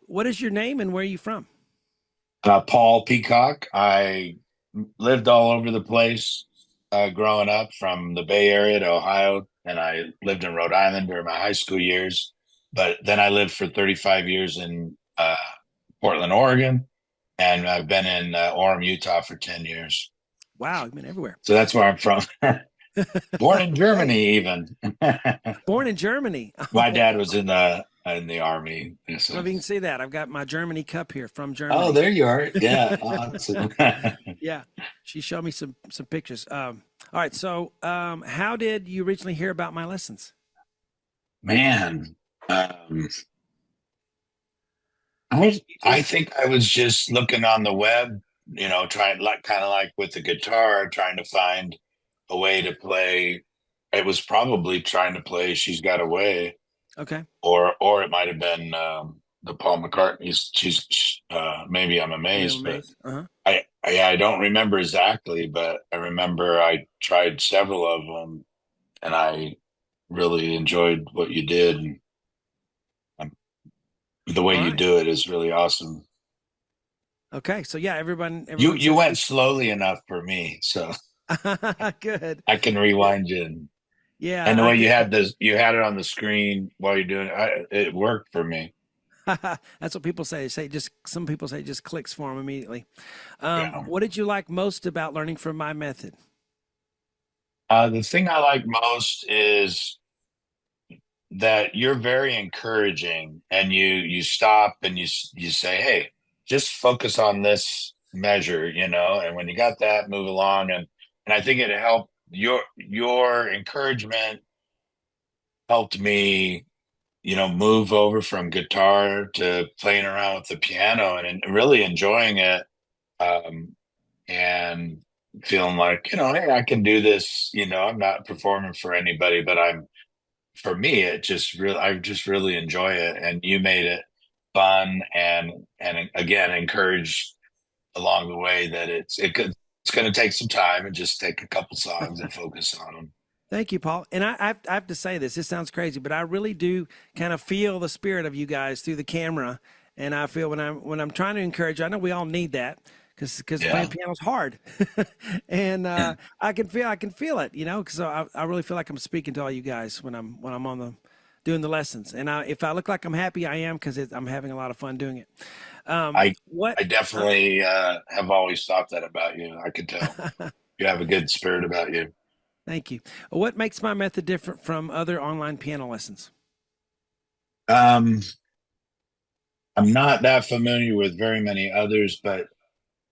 what is your name and where are you from? Paul Peacock. I lived all over the place growing up from the Bay Area to Ohio, and I lived in Rhode Island during my high school years. But then I lived for 35 years in Portland, Oregon, and I've been in Orem, Utah for 10 years. Wow, you've been everywhere. So that's where I'm from. Born in Okay. Germany, even. Born in Germany. My Oh, dad was in the army. I don't So. know if you can see that. I've got my Germany cup here from Oh, Germany. there you are. Yeah, awesome. Yeah, she showed me some pictures. All right, so how did you originally hear about my lessons? Man, I think I was just looking on the web, trying like kind of like with the guitar, trying to find a way to play. It was probably trying to play "She's Got Away," Okay, or it might have been the Paul McCartney's "She's." Maybe I'm maybe I'm amazed, but amazed. Uh-huh. I don't remember exactly, but I remember I tried several of them, and I really enjoyed what you did. And the way All you right. do it is really awesome. Okay, so yeah, everyone You everyone you says went slowly enough for me, so good. I can Yeah, rewind you. And yeah, the I way think you had it on the screen while you're doing it, it worked for me. that's what people say. They say just some people say it just clicks for them immediately. Yeah. What did you like most about learning from my method? The thing I like most is that you're very encouraging, and you stop and you say, "Hey, just focus on this measure," and when you got that, move along. And I think it helped your encouragement helped me move over from guitar to playing around with the piano and really enjoying it, and feeling like, hey, I can do this. I'm not performing for anybody, but for me, I just really enjoy it. And you made it fun and again, encouraged along the way that it's going to take some time and just take a couple songs and focus on them. Thank you, Paul. And I have to say this. This sounds crazy, but I really do kind of feel the spirit of you guys through the camera. And I feel when I'm trying to encourage, I know we all need that because playing Yeah. piano is hard, and I can feel it, because I really feel like I'm speaking to all you guys when I'm on the doing the lessons. And if I look like I'm happy, I am because I'm having a lot of fun doing it. I What? I definitely have always thought that about you. I could tell you have a good spirit about you. Thank you. What makes my method different from other online piano lessons? Um, I'm not that familiar with very many others, but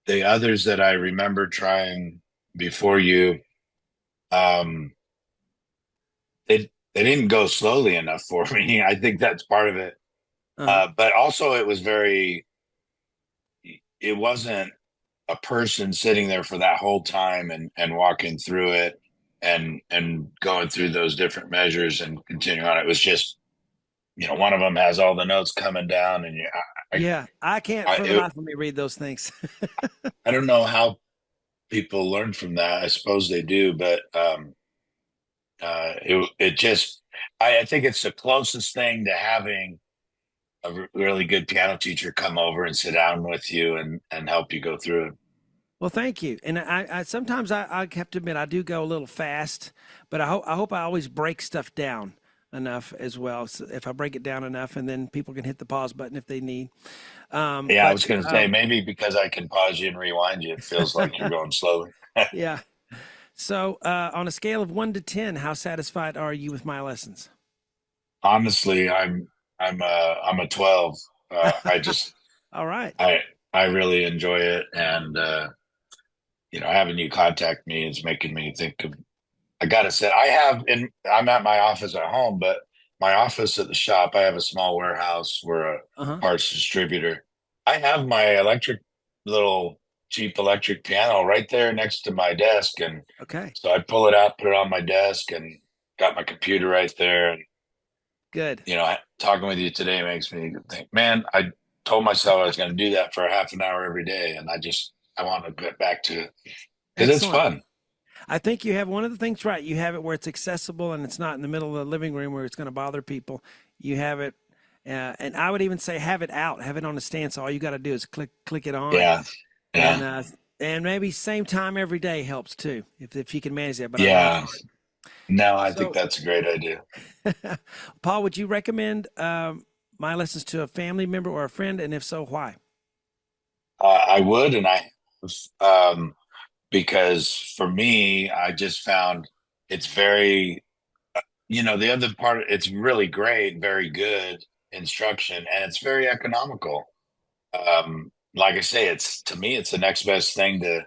the others that I remember trying before you, um, they didn't go slowly enough for me. I think that's part of it. Uh-huh. But also, it wasn't a person sitting there for that whole time and walking through it and going through those different measures and continuing on. It was just, one of them has all the notes coming down, and Yeah, I can't for the it, life of me read those things. I don't know how people learn from that. I suppose they do, but it just I think it's the closest thing to having a really good piano teacher come over and sit down with you and help you go through it. Well, thank you. And I sometimes I have to admit I do go a little fast, but I hope I always break stuff down enough as well. So if I break it down enough, and then people can hit the pause button if they need. Yeah, I But was going to say maybe because I can pause you and rewind you, it feels like you're going slowly. yeah. So on a scale of 1 to 10, how satisfied are you with my lessons? Honestly, I'm a 12. I just All right. I I really enjoy it, and having you contact me is making me think of. I gotta say, I'm at my office at home, but my office at the shop, I have a small warehouse. We're a Uh huh. parts distributor. I have my little cheap electric piano right there next to my desk, and Okay. so I pull it out, put it on my desk, and got my computer right there. And Good. talking with you today makes me think, man, I told myself I was going to do that for a half an hour every day, and I want to get back to it because it's Excellent. fun. I think you have one of the things right. You have it where it's accessible and it's not in the middle of the living room where it's going to bother people. You have it And I would even say have it out, have it on the stand. So all you got to do is click it on, Yeah. and Yeah. maybe same time every day helps too, if you can manage that. But I know it's Yeah. hard. No, I think So, that's a great idea. Paul, would you recommend my lessons to a family member or a friend, and if so, why? I would, and I have, because for me, I just found it's very, the other part, it's really great, very good instruction, and it's very economical. Like I say, it's to me, it's the next best thing to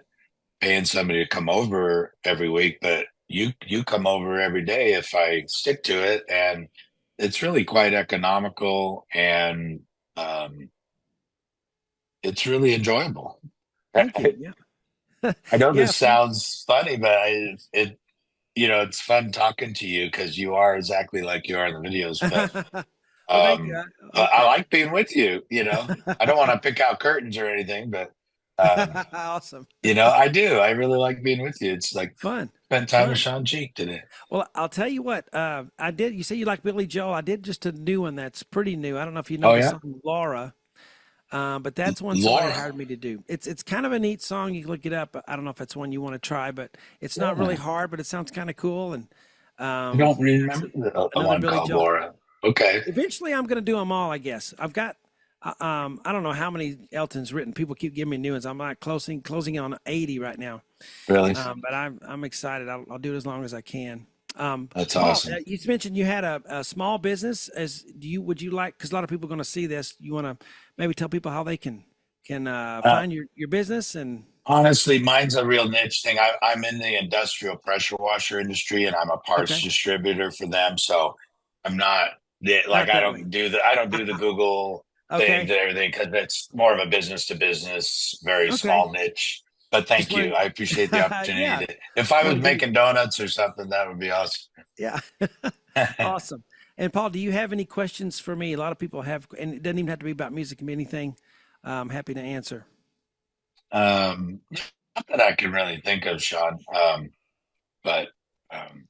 paying somebody to come over every week, but you come over every day if I stick to it, and it's really quite economical, and um, it's really enjoyable. Thank you. I, Yeah, I know yeah, this sounds funny, but it's fun talking to you because you are exactly like you are in the videos. But well, thank you. I Okay, like being with you. I don't want to pick out curtains or anything, but um, awesome, I do. I really like being with you. It's like fun, spent time with fun. Sean Cheek today. Well, I'll tell you what. I did. You say you like Billy Joel. I did just a new one that's pretty new. I don't know if you know Oh the yeah, song Laura, but that's one somebody Laura. hired me to do. It's kind of a neat song. You can look it up. I don't know if it's one you want to try, but it's not really Yeah, hard. But it sounds kind of cool. And I don't it's remember the another one Billy called Joel. Laura. Okay, Eventually, I'm going to do them all. I guess I've got. I don't know how many Elton's written. People keep giving me new ones. I'm like closing on 80 right now. really, But I'm excited. I'll do it as long as I can. that's Paul, awesome. you mentioned you had a small business. Would you like? Because a lot of people are going to see this. You want to maybe tell people how they can Uh, find your business and Honestly, mine's a real niche thing. I'm in the industrial pressure washer industry, and I'm a parts okay, distributor for them. So I'm not like not that way. I don't do the Google things Okay, and everything because it's more of a business to business, very okay. small niche. But Just thank you. wanted, I appreciate the opportunity yeah, to. If I want was to give you, making donuts or something, that would be awesome. yeah, awesome. And Paul, do you have any questions for me? A lot of people have, and it doesn't even have to be about music. It can be anything. I'm happy to answer. Not that I can really think of, Sean. But um,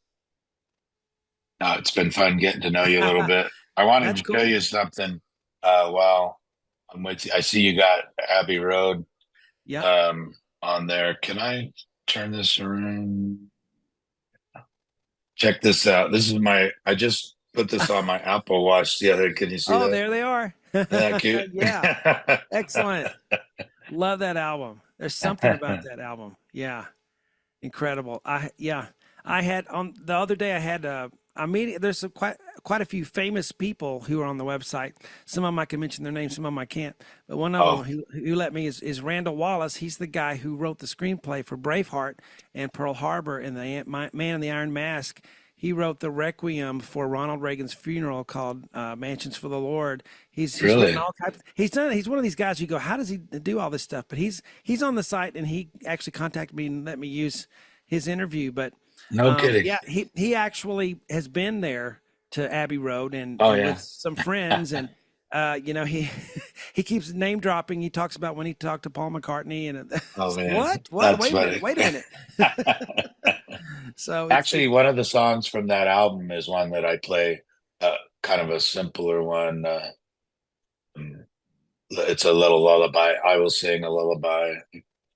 no, it's been fun getting to know you a little bit. I wanted That's to show cool. you something. While I'm with you, I see you got Abbey Road Yep. um, on there. Can I turn this around? Check this out. I just put this on my Apple Watch the other. Can you see Oh, that? there they are. Isn't that cute? Yeah. Excellent. Love that album. There's something about that album. Yeah. Incredible. Yeah. I had on the other day I had I mean there's quite a few famous people who are on the website. Some of them I can mention their names, some of them I can't. But one of them Oh, who let me is Randall Wallace. He's the guy who wrote the screenplay for Braveheart and Pearl Harbor and the Man in the Iron Mask. He wrote the requiem for Ronald Reagan's funeral called "Mansions for the Lord." He's written really? all types. He's done. He's one of these guys who go, how does he do all this stuff? But he's on the site and he actually contacted me and let me use his interview. But No kidding. yeah, he actually has been there to Abbey Road Oh and with yeah. some friends and. He he keeps name dropping. He talks about when he talked to Paul McCartney, and Oh it's like, man, what? that's Wait a minute, funny. wait a minute. So Actually, one of the songs from that album is one that I play, kind of a simpler one. It's a little lullaby. I will sing a lullaby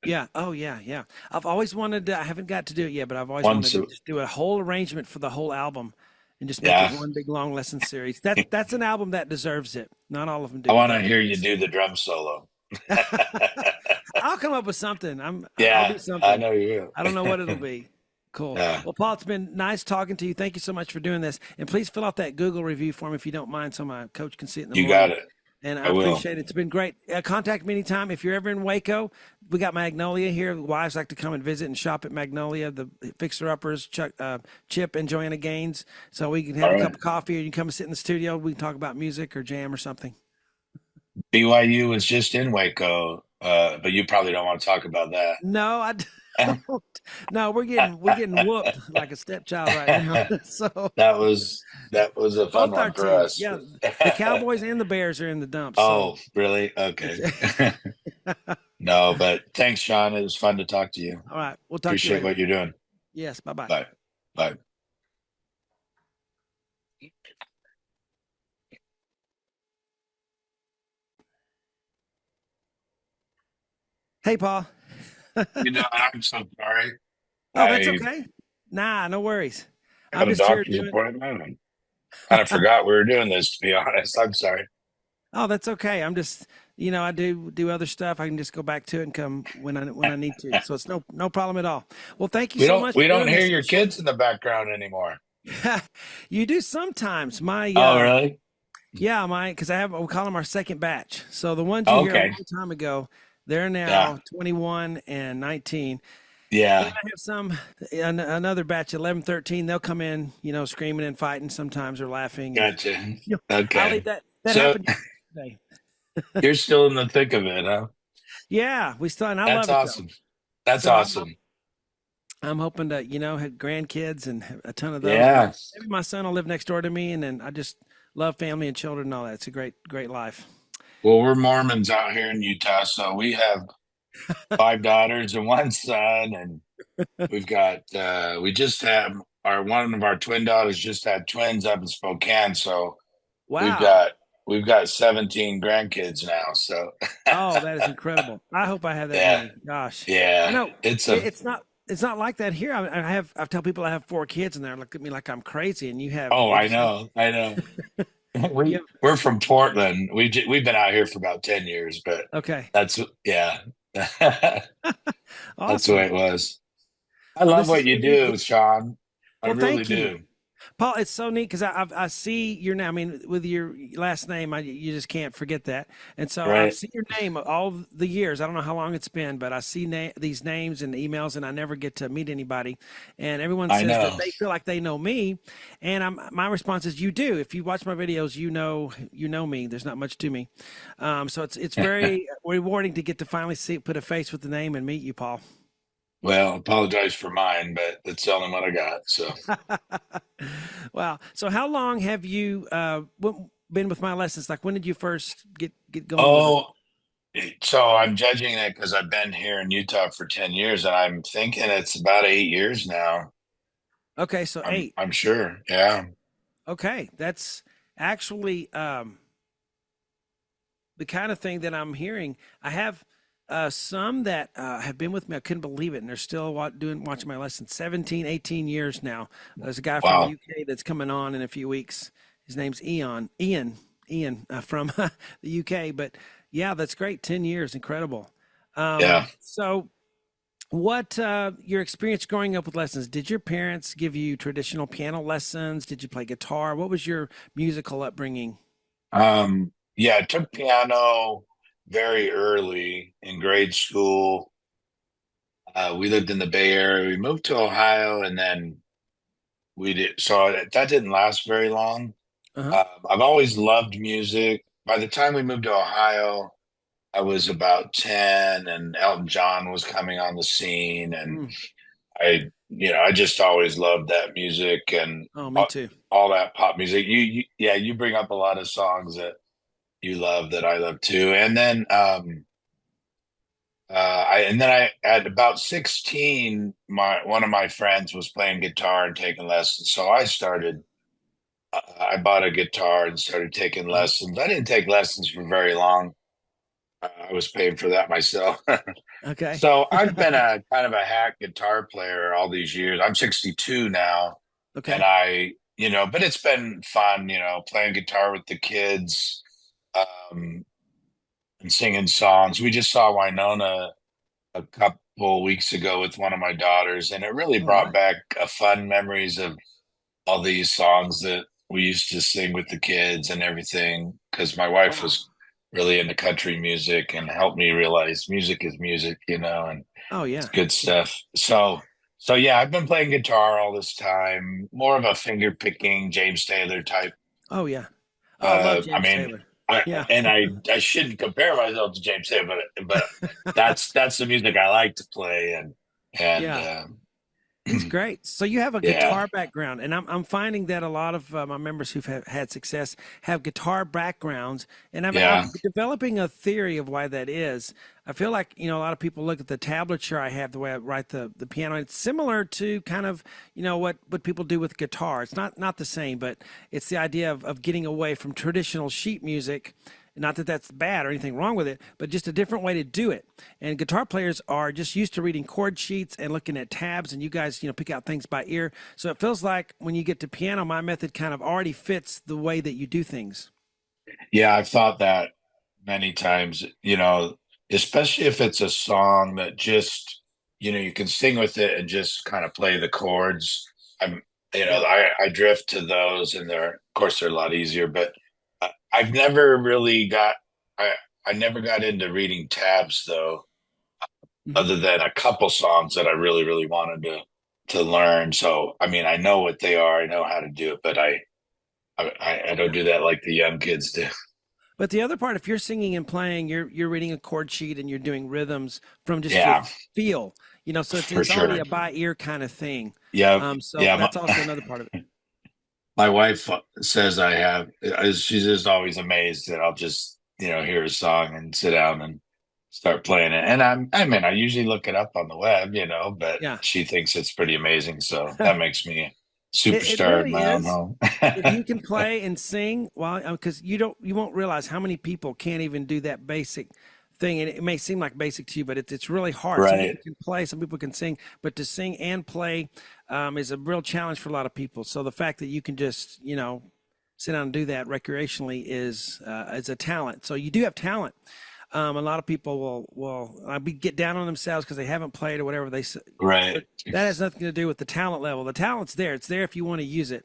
yeah. Oh, yeah, yeah. I've always wanted to, I haven't got to do it yet, but I've always wanted once. to just do a whole arrangement for the whole album and just make it Yeah, one big long lesson series. That's an album that deserves it. Not all of them I do, if want to that hear makes you sense. do the drum solo. I'll come up with something. I'll Yeah, do I something. know you I don't know what it'll be. Cool. Yeah, Well, Paul, it's been nice talking to you. Thank you so much for doing this. And please fill out that Google review form if you don't mind, so my coach can see it in the you morning. got it. And I I will. appreciate it. It's been great. Contact me anytime. If you're ever in Waco, we got Magnolia here. Wives like to come and visit and shop at Magnolia. The Fixer Uppers, Chip and Joanna Gaines. So we can have All a right. cup of coffee or you can come and sit in the studio. We can talk about music or jam or something. BYU was just in Waco, but you probably don't want to talk about No, I that. don't. No, we're getting whooped like a stepchild right now. So that was a fun both our one for teams, us. yeah, the Cowboys and the Bears are in the dumps. So Oh, really? it's Okay. No, but thanks, Sean. It was fun to talk to you. all right. We'll talk to you Appreciate later. what you're doing. Yes. Bye bye. Bye. Bye. Hey, Paul. You know, I'm so sorry. Oh, that's I okay. Nah, no worries. got I'm a just here doctor's doing. appointment and kind of forgot we were doing this, to be honest. I'm sorry. Oh, that's okay. I'm just, I do other stuff. I can just go back to it and come when I need to. So it's no problem at all. Well, thank you We so don't much we for don't doing hear this. your kids in the background anymore. You do sometimes. Oh, really? Yeah, because we call them our second batch. So the ones you hear a Okay. long time ago, they're Yeah. now 21 and 19. And then Yeah. I have another batch, 11, 13. They'll come in, screaming and fighting sometimes or laughing. And, Gotcha. I'll leave Okay. that So happened yesterday. you're still in the thick of it, huh? Yeah, and I That's love it though. awesome. That's So awesome. I'm hoping to, have grandkids and have a ton of those. Yeah. Maybe my son will live next door to me. And then I just love family and children and all that. It's a great, great life. Well, we're Mormons out here in Utah, so we have five daughters and one son, and we just had our one of our twin daughters just had twins up in Spokane, so we've Wow. got we've got 17 grandkids now. So Oh, that is incredible. I hope I have that yeah, many. Gosh, I yeah, know it's a it's not like that here. I tell people I have four kids, and they look at me like I'm crazy. And oh, they I just know, I know. you We're from Portland. We've been out here for about 10 years, but okay, that's yeah. That's the way awesome. it was. I Well, love this is what so you neat. do, Sean. I Well, really thank you. do. Paul, it's so neat because I see your name. I mean, with your last name, you just can't forget that. And so I've Right. seen your name all the years. I don't know how long it's been, but I see these names and emails, and I never get to meet anybody. And everyone I says that know. they feel like they know me, and my response is, you do. If you watch my videos, you know me. There's not much to me. So it's very rewarding to get to finally put a face with the name and meet you, Paul. Well, apologize for mine, but that's the only one I got. So, Wow. So how long have you been with my lessons? Like when did you first get going with it? oh, so I'm judging it because I've been here in Utah for 10 years, and I'm thinking it's about 8 years now. Okay, so I'm 8. I'm sure. Yeah. Okay, that's actually the kind of thing that I'm hearing. I have some that have been with me. I couldn't believe it, and they're still watching my lessons. 17, 18 years now. There's a guy from the Wow. UK that's coming on in a few weeks. His name's Ian from the UK. But yeah, that's great. 10 years, incredible. Yeah. So what your experience growing up with lessons? Did your parents give you traditional piano lessons? Did you play guitar? What was your musical upbringing? Yeah, I took piano very early in grade school. We lived in the Bay Area. We moved to Ohio, and then that didn't last very long. Uh-huh. I've always loved music. By the time we moved to Ohio, I was about 10 and Elton John was coming on the scene. And Mm. I just always loved that music and Oh, me all, too. all that pop music. Yeah, you bring up a lot of songs that you love that I love too. And then I, at about 16, one of my friends was playing guitar and taking lessons. So I bought a guitar and started taking Uh-huh. lessons. I didn't take lessons for very long. I was paying for that myself. Okay. So I've been a kind of a hack guitar player all these years. I'm 62 now, and Okay. but it's been fun, playing guitar with the kids, um, and singing songs. We just saw Winona a couple weeks ago with one of my daughters, and it really All brought right. back fun memories of all these songs that we used to sing with the kids and everything. Because my wife Wow. was really into country music and helped me realize music is music, and Oh it's yeah. good stuff. So yeah, I've been playing guitar all this time, more of a finger picking James Taylor type. Oh yeah. Oh, I love I James mean, Taylor. I Yeah. and I shouldn't compare myself to James Taylor, but that's the music I like to play, and Yeah. He's great. So you have a yeah, guitar background, and I'm finding that a lot of my members who've had success have guitar backgrounds, and yeah, I'm developing a theory of why that is. I feel like a lot of people look at the tablature I have, the way I write the piano. It's similar to kind of what people do with guitar. It's not the same, but it's the idea of getting away from traditional sheet music Not that that's bad or anything wrong with it, but just a different way to do it. And guitar players are just used to reading chord sheets and looking at tabs, and you guys, pick out things by ear. So it feels like when you get to piano, my method kind of already fits the way that you do things. Yeah, I've thought that many times, especially if it's a song that just, you can sing with it and just kind of play the chords. I'm, Yep. I drift to those and of course, they're a lot easier, but I've never really I never got into reading tabs though, Hmm. other than a couple songs that I really, really wanted to learn. So, I mean, I know what they are, I know how to do it, but I don't Yeah. do that like the young kids do. But the other part, if you're singing and playing, you're reading a chord sheet and you're doing rhythms from just your Yeah, feel, so for it's already sure. a by ear kind of thing. Yep. So Yeah. that's also another part of it. My wife says I have, she's just always amazed that I'll just, hear a song and sit down and start playing it. And I mean, I usually look it up on the web, but Yeah. she thinks it's pretty amazing. So that makes me a It superstar in really my own is. home. If you can play and sing, well, because you won't realize how many people can't even do that basic thing, and it may seem like basic to you, but it's really hard. Some Right. people can play, some people can sing, but to sing and play is a real challenge for a lot of people. So the fact that you can just sit down and do that recreationally is a talent. So you do have talent. A lot of people will get down on themselves because they haven't played or whatever they say, Right. but that has nothing to do with the talent level. The talent's there; it's there if you want to use it,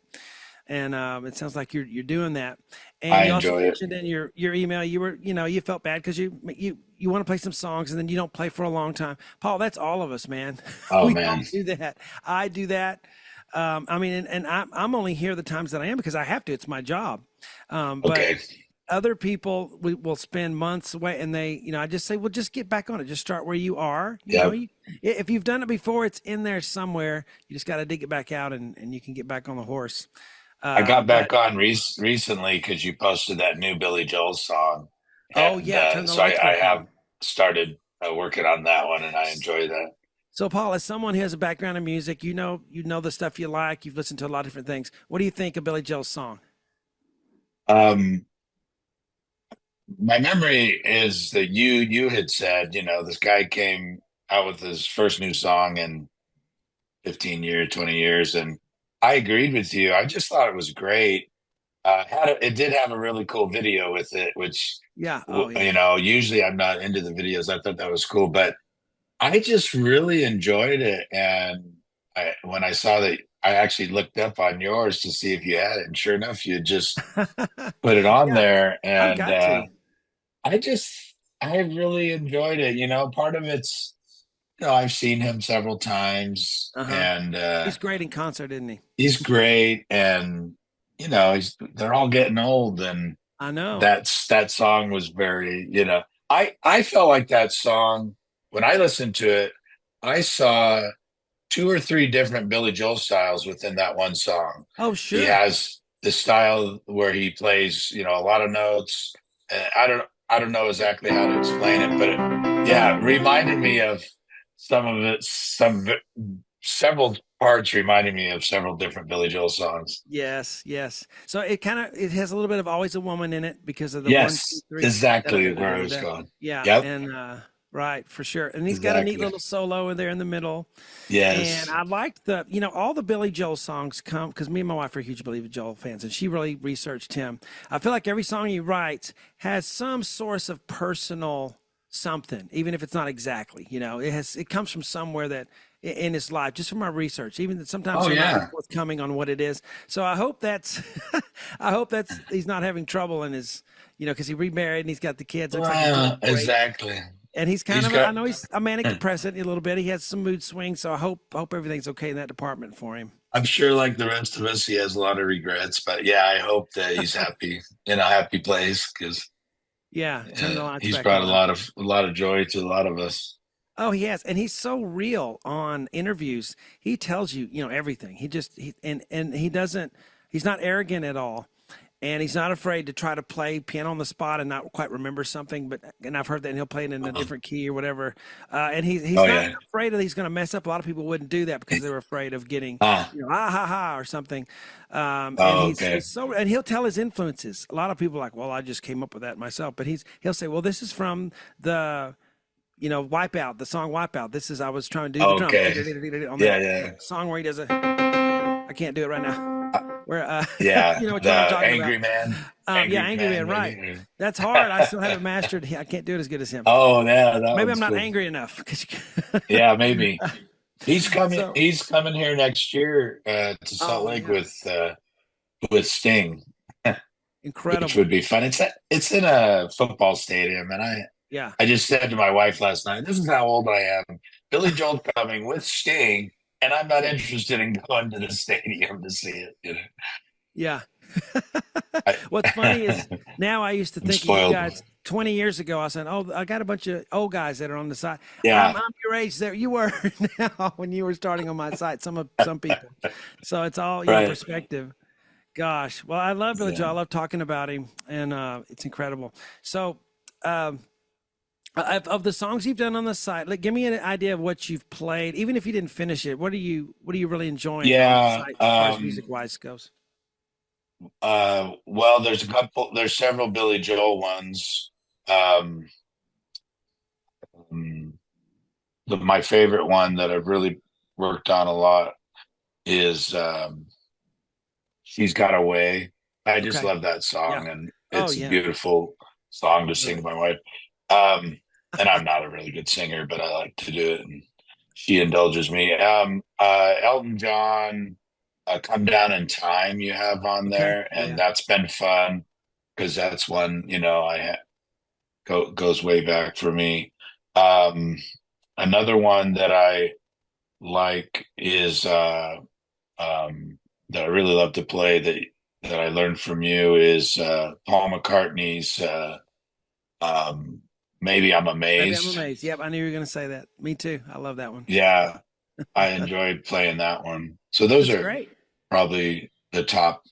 and it sounds like you're doing that. And I you also enjoy it. mentioned in your email you were you felt bad because you want to play some songs and then you don't play for a long time. Paul, that's all of us, man. Oh We all man. do that. I do that. I mean, and I'm only here the times that I am because I have to. It's my job. But Okay. other people will spend months away and they, I just say, well, just get back on it. Just start where you are. Yep. If you've done it before, it's in there somewhere. You just got to dig it back out and you can get back on the horse. I got But back on recently because you posted that new Billy Joel song. oh And yeah, turn the so lights I back have on. started working on that one and I enjoy that. So Paul, as someone who has a background in music, you know the stuff you like. You've listened to a lot of different things. What do you think of Billy Joel's song? Um, my memory is that you had said, this guy came out with his first new song in 15 years, 20 years, and I agreed with you. I just thought it was great. It did have a really cool video with it, which Yeah. Oh yeah. usually I'm not into the videos. I thought that was cool, but I just really enjoyed it. And when I saw that, I actually looked up on yours to see if you had it, and sure enough, you had just put it on Yeah. there. I've And got to. I really enjoyed it. Part of it's, I've seen him several times, Uh huh. and He's great in concert, isn't he? he's great. And they're all getting old, and I know. that song was very, I felt like that song when I listened to it, I saw two or three different Billy Joel styles within that one song. Oh He sure. has the style where he plays, a lot of notes. And I don't know exactly how to explain it, but yeah, it reminded me of some of it, several parts reminded me of several different Billy Joel songs. Yes, yes. So it has a little bit of Always a Woman in it because of the one, two, Yes, three. Da, da, exactly da, da, where I da, was da. going. Yeah, Yep, and right for sure. And he's got a neat exactly. little solo in there in the middle. And Yes. I liked all the Billy Joel songs come because me and my wife are huge Billy Joel fans, and she really researched him. I feel like every song he writes has some source of personal something, even if it's not exactly. It comes from somewhere that in his life, just from our research, even that sometimes Oh he'll not be yeah. forthcoming on what it is. So I hope that's, I hope that's he's not having trouble in his, because he remarried and he's got the kids. Looks like he's doing great. Exactly. And he's kind He's of, I got. know he's a manic depressant a little bit. He has some mood swings, so I hope everything's okay in that department for him. I'm sure, like the rest of us, he has a lot of regrets. But yeah, I hope that he's happy in a happy place because Yeah, turn the lights he's back brought on. a lot of joy to a lot of us. Oh, he has, and he's so real on interviews. He tells you, everything. He just he and he doesn't. He's not arrogant at all, and he's not afraid to try to play piano on the spot and not quite remember something. But and I've heard that, and he'll play it in a Uh-huh. different key or whatever. And he's Oh not yeah. afraid that he's going to mess up. A lot of people wouldn't do that because they were afraid of getting, Ah. ah ha ha or something. And Oh, he's okay. so, and he'll tell his influences. A lot of people are like, well, I just came up with that myself. But he'll say, well, this is from the Wipeout, the song Wipeout. This is, I was trying to do the drums Okay. on that Yeah, yeah. song where he does I can't do it right now. Uh, Where, yeah. you know which one I'm The talking about. Angry Man. Yeah, Angry Angry Man, Man, right. maybe. That's hard. I still haven't mastered. I can't do it as good as him. Oh, yeah, that Maybe I'm one's not cool. angry enough. Yeah, maybe. He's coming. So, He's coming here next year to Salt oh Lake yeah, with Sting, which incredible. would be fun. It's in a football stadium, and Yeah. I just said to my wife last night, "This is how old I am. Billy Joel coming with Sting, and I'm not interested in going to the stadium to see it." You know, Yeah. I, What's funny is now I used to I'm think of you spoiled. guys 20 years ago. I said, oh, I got a bunch of old guys that are on the side. I'm, Yeah, I'm your age there. You were now when you were starting on my site, some people. So it's all, right. perspective. Gosh. Well, I love Billy Yeah, Joel. I love talking about him and it's incredible. So, um, of the songs you've done on the site, like give me an idea of what you've played, even if you didn't finish it. What are you really enjoying on the yeah. site as far as music wise goes? Well, there's several Billy Joel ones. Um, mm, my favorite one that I've really worked on a lot is She's Got a Way. I just Okay. love that Yeah. song, and Oh it's a yeah. beautiful song to sing to Really. my wife. And I'm not a really good singer, but I like to do it, and she indulges me. Elton John, Come Down in Time, you have on Okay. there, and Yeah. that's been fun because that's one, goes way back for me. Um, Another one that I like is that I really love to play that I learned from you is Paul McCartney's um, Maybe I'm Maybe I'm Amazed. amazed. Yep, I knew you were going to say that. Me too. I love that one. Yeah, I enjoyed playing that one. So those That's are great. probably the top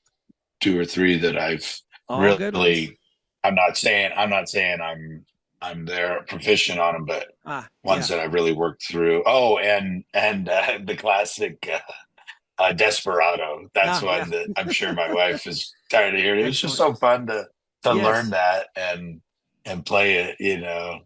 two or three that I've All good ones. really. I'm not saying I'm there proficient on them, but Ah, ones yeah. that I really worked through. Oh, and the classic Desperado. That's Ah, yeah. one that I'm sure my wife is tired of hearing. It was just Excellent. so fun to learn Yes. that and play it.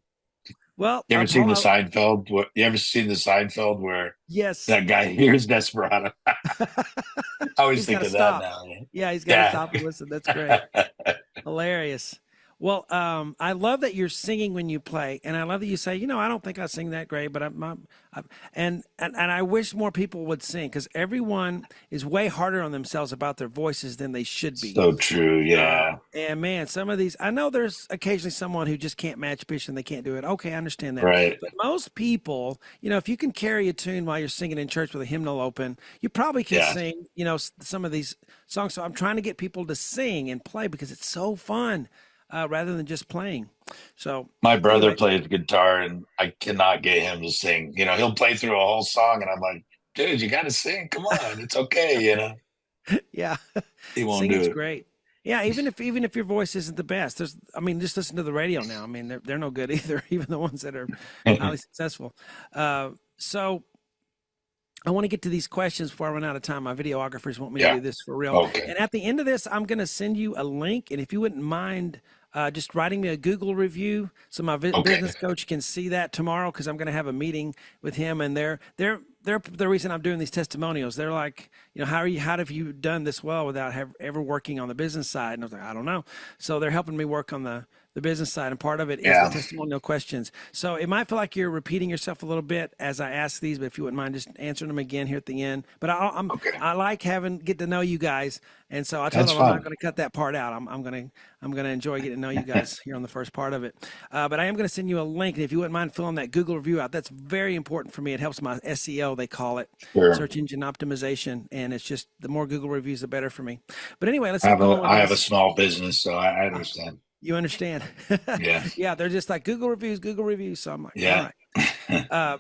Well, You ever seen the Paul, Seinfeld? You ever seen the Seinfeld where yes. that guy hears Desperado? I always He's got think to of that stop. now. Yeah, he's got to Yeah, stop and listen. That's great. Hilarious. Well, I love that you're singing when you play, and I love that you say, I don't think I sing that great, but and I wish more people would sing because everyone is way harder on themselves about their voices than they should be. so true. Yeah, And man, some of these, I know there's occasionally someone who just can't match pitch and they can't do it. Okay, I understand that. right. But most people, if you can carry a tune while you're singing in church with a hymnal open, you probably can Yeah, sing, some of these songs. So I'm trying to get people to sing and play because it's so fun rather than just playing. So my brother anyway, plays guitar, and I cannot get him to sing. He'll play through a whole song, and I'm like, dude, you got to sing. Come on, it's okay. yeah, He won't do singing's it. great. Yeah, even if your voice isn't the best, I mean, just listen to the radio now. I mean, they're no good either, even the ones that are highly successful. So I want to get to these questions before I run out of time. My videographers want me to Yeah. do this for real. Okay. And at the end of this, I'm going to send you a link. And if you wouldn't mind just writing me a Google review so my Okay. business coach can see that tomorrow because I'm going to have a meeting with him. And they're the reason I'm doing these testimonials. They're like, how have you done this well without ever working on the business side? And I was like, I don't know. So they're helping me work on the business side, and part of it is the Yeah. testimonial questions. So it might feel like you're repeating yourself a little bit as I ask these, but if you wouldn't mind just answering them again here at the end. But Okay. I like get to know you guys, and so I told That's them I'm not fun. going to cut that part out. I'm gonna enjoy getting to know you guys here on the first part of it. But I am going to send you a link, and if you wouldn't mind filling that Google review out, that's very important for me. It helps my SEO, they call it, Sure. search engine optimization, and it's just the more Google reviews, the better for me. But anyway, let's keep going with I have a this. small business, so I understand. You understand? Yeah. Yeah, they're just like Google reviews, Google reviews. So I'm like, all Yeah. right.